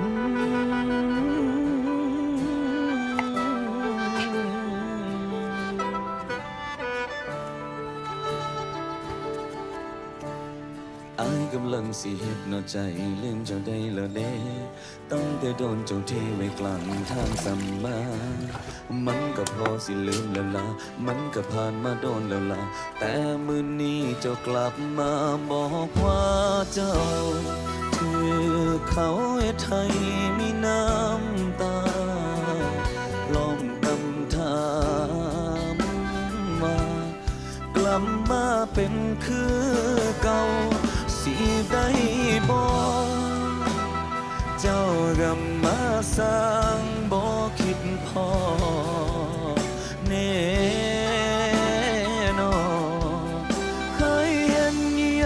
อายกำลังสิเฮ็ดนอใจลืมเจ้าได้แล้วเด้ตั้งแต่โดนเจ้าเทไว้กลางทางสัมมามันก็พอสิลืมแล้วล่ะมันก็ผ่านมาโดนแล้วล่ะแต่มื้อนี้เจ้ากลับมาบอกว่าเจ้าถือเขาเฮ็ดให้มีน้ำตาลองตำถามว่ากลับมาเป็นคือเก่าสิได้บ่เจ้ากำมาสา